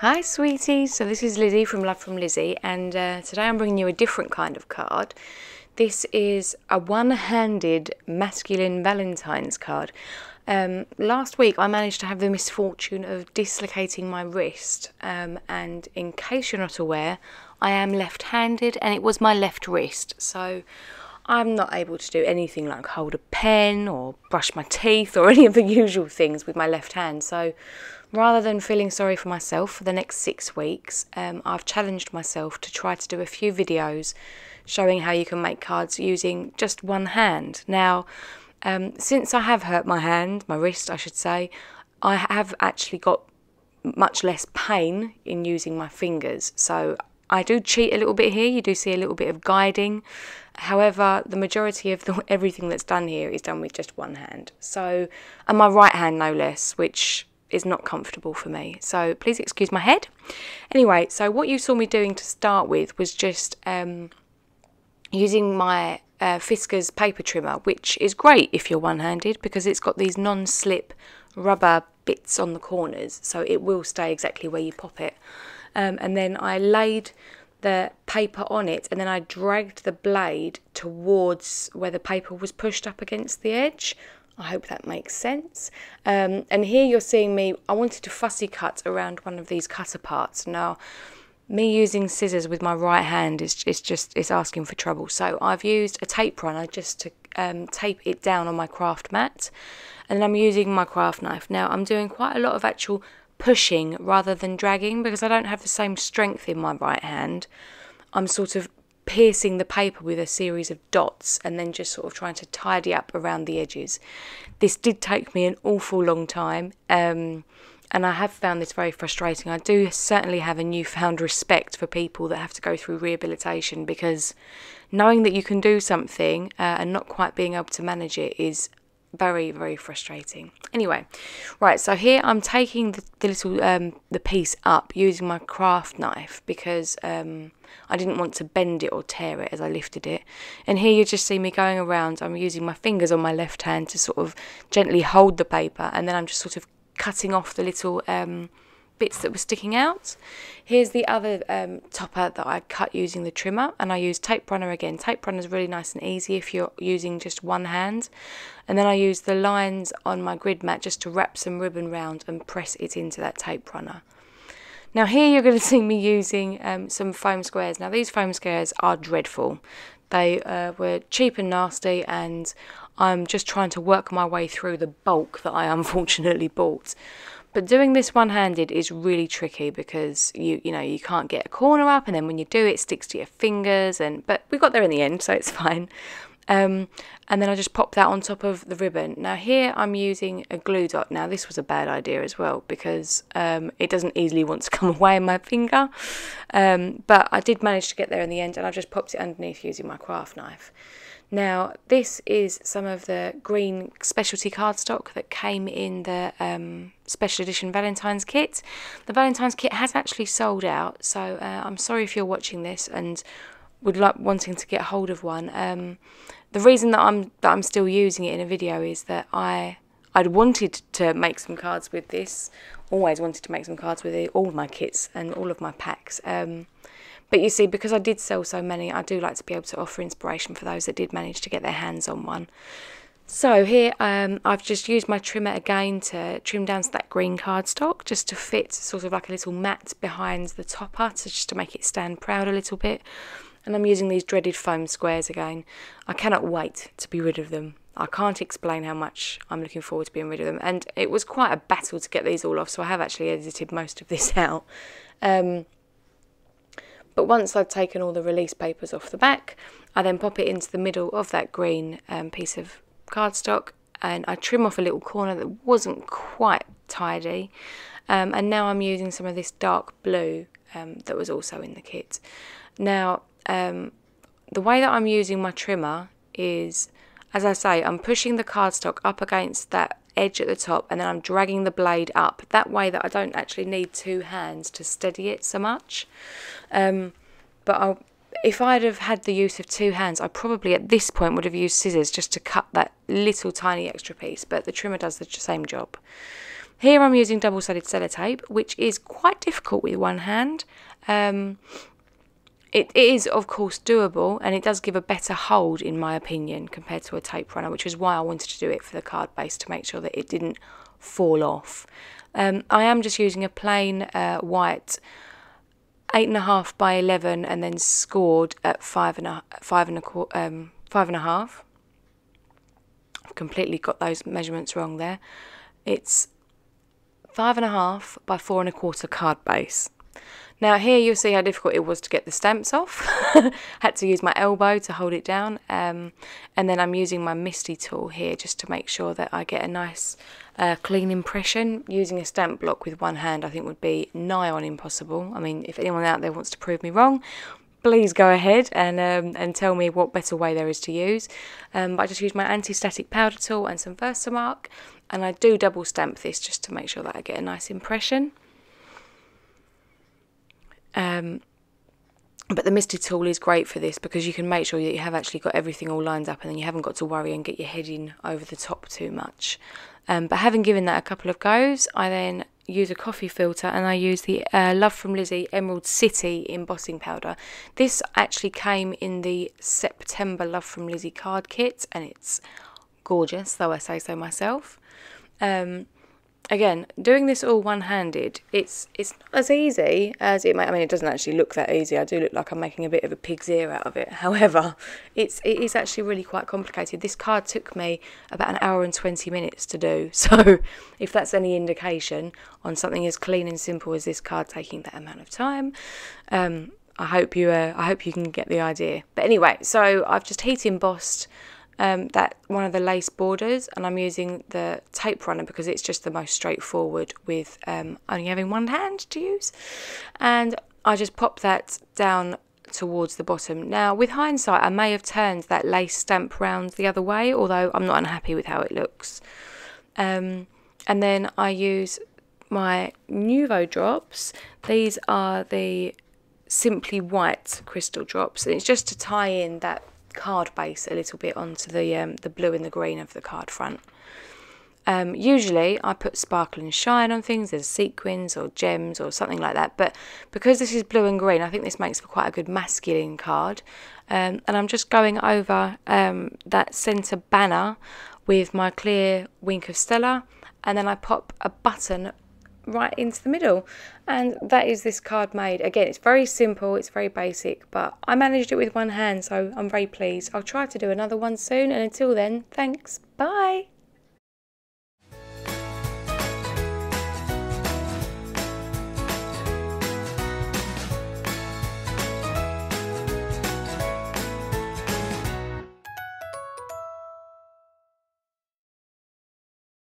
Hi sweeties, so this is Lizzie from Love from Lizzie, and today I'm bringing you a different kind of card. This is a one-handed masculine Valentine's card. Last week I managed to have the misfortune of dislocating my wrist, and in case you're not aware, I am left-handed and it was my left wrist, so I'm not able to do anything like hold a pen or brush my teeth or any of the usual things with my left hand. So rather than feeling sorry for myself for the next 6 weeks, I've challenged myself to try to do a few videos showing how you can make cards using just one hand. Now, since I have hurt my hand, my wrist I should say, I have actually got much less pain in using my fingers. So I do cheat a little bit here, you do see a little bit of guiding. However, the majority of everything that's done here is done with just one hand. So, and my right hand no less, which is not comfortable for me. So please excuse my head. Anyway, so what you saw me doing to start with was just using my Fiskars paper trimmer, which is great if you're one-handed because it's got these non-slip rubber bits on the corners, so it will stay exactly where you pop it. And then I laid the paper on it, and then I dragged the blade towards where the paper was pushed up against the edge. I hope that makes sense. And here you're seeing me, I wanted to fussy cut around one of these cutter parts. Now, me using scissors with my right hand is asking for trouble. So I've used a tape runner just to tape it down on my craft mat. And then I'm using my craft knife. Now, I'm doing quite a lot of actual pushing rather than dragging because I don't have the same strength in my right hand. I'm sort of piercing the paper with a series of dots and then just sort of trying to tidy up around the edges. This did take me an awful long time, and I have found this very frustrating. I do certainly have a newfound respect for people that have to go through rehabilitation, because knowing that you can do something and not quite being able to manage it is very, very frustrating. Anyway, right, so here I'm taking the little the piece up using my craft knife because I didn't want to bend it or tear it as I lifted it. And here you just see me going around. I'm using my fingers on my left hand to sort of gently hold the paper, and then I'm just sort of cutting off the little bits that were sticking out. Here's the other topper that I cut using the trimmer, and I use tape runner again. Tape runner is really nice and easy if you're using just one hand. And then I use the lines on my grid mat just to wrap some ribbon round and press it into that tape runner. Now here you're going to see me using some foam squares. Now these foam squares are dreadful. They were cheap and nasty, and I'm just trying to work my way through the bulk that I unfortunately bought. But doing this one-handed is really tricky because you know you can't get a corner up, and then when you do it sticks to your fingers. But we got there in the end, so it's fine. And then I just pop that on top of the ribbon. Now here I'm using a glue dot. Now this was a bad idea as well because it doesn't easily want to come away in my finger. But I did manage to get there in the end, and I've just popped it underneath using my craft knife. Now this is some of the green specialty cardstock that came in the Special Edition Valentines Kit. The Valentines Kit has actually sold out, so I'm sorry if you're watching this and would like wanting to get hold of one. The reason that I'm still using it in a video is that I'd wanted to make some cards with this. Always wanted to make some cards with it, all of my kits and all of my packs. But you see, because I did sell so many, I do like to be able to offer inspiration for those that did manage to get their hands on one. So here I've just used my trimmer again to trim down that green cardstock just to fit sort of like a little mat behind the topper, just to make it stand proud a little bit. And I'm using these dreaded foam squares again. I cannot wait to be rid of them. I can't explain how much I'm looking forward to being rid of them. And it was quite a battle to get these all off, so I have actually edited most of this out. But once I've taken all the release papers off the back, I then pop it into the middle of that green piece of cardstock, and I trim off a little corner that wasn't quite tidy. And now I'm using some of this dark blue that was also in the kit. Now, the way that I'm using my trimmer is, as I say, I'm pushing the cardstock up against that edge at the top, and then I'm dragging the blade up. That way that I don't actually need two hands to steady it so much. But if I'd have had the use of two hands, I probably at this point would have used scissors just to cut that little tiny extra piece, but the trimmer does the same job. Here I'm using double-sided sellotape, which is quite difficult with one hand. It is, of course, doable, and it does give a better hold, in my opinion, compared to a tape runner, which is why I wanted to do it for the card base, to make sure that it didn't fall off. I am just using a plain white 8.5 by 11, and then scored at 5.5. I've completely got those measurements wrong there. It's 5.5 by 4.25 card base. Now here you'll see how difficult it was to get the stamps off. Had to use my elbow to hold it down, and then I'm using my Misty tool here just to make sure that I get a nice clean impression. Using a stamp block with one hand I think would be nigh on impossible. I mean, if anyone out there wants to prove me wrong, please go ahead and tell me what better way there is to use. But I just use my anti-static powder tool and some Versamark, and I do double stamp this just to make sure that I get a nice impression. But the Misty tool is great for this because you can make sure that you have actually got everything all lined up, and then you haven't got to worry and get your head in over the top too much. But having given that a couple of goes, I then use a coffee filter, and I use the Love from Lizi Emerald City embossing powder. This actually came in the September Love from Lizi card kit, and it's gorgeous, though I say so myself. Again, doing this all one-handed, it's not as easy as it might. I mean, it doesn't actually look that easy. I do look like I'm making a bit of a pig's ear out of it. However, it is actually really quite complicated. This card took me about 1 hour and 20 minutes to do. So if that's any indication on something as clean and simple as this card taking that amount of time, I hope you can get the idea. But anyway, so I've just heat embossed that one of the lace borders, and I'm using the tape runner because it's just the most straightforward with only having one hand to use, and I just pop that down towards the bottom. Now with hindsight I may have turned that lace stamp round the other way, although I'm not unhappy with how it looks. And then I use my Nuvo drops. These are the Simply White crystal drops, and it's just to tie in that card base a little bit onto the blue and the green of the card front. Usually I put sparkle and shine on things, there's sequins or gems or something like that, but because this is blue and green, I think this makes for quite a good masculine card. And I'm just going over that centre banner with my clear Wink of Stella, and then I pop a button right into the middle, and that is this card made. Again, it's very simple, it's very basic, but I managed it with one hand, so I'm very pleased. I'll try to do another one soon, and until then, thanks, bye.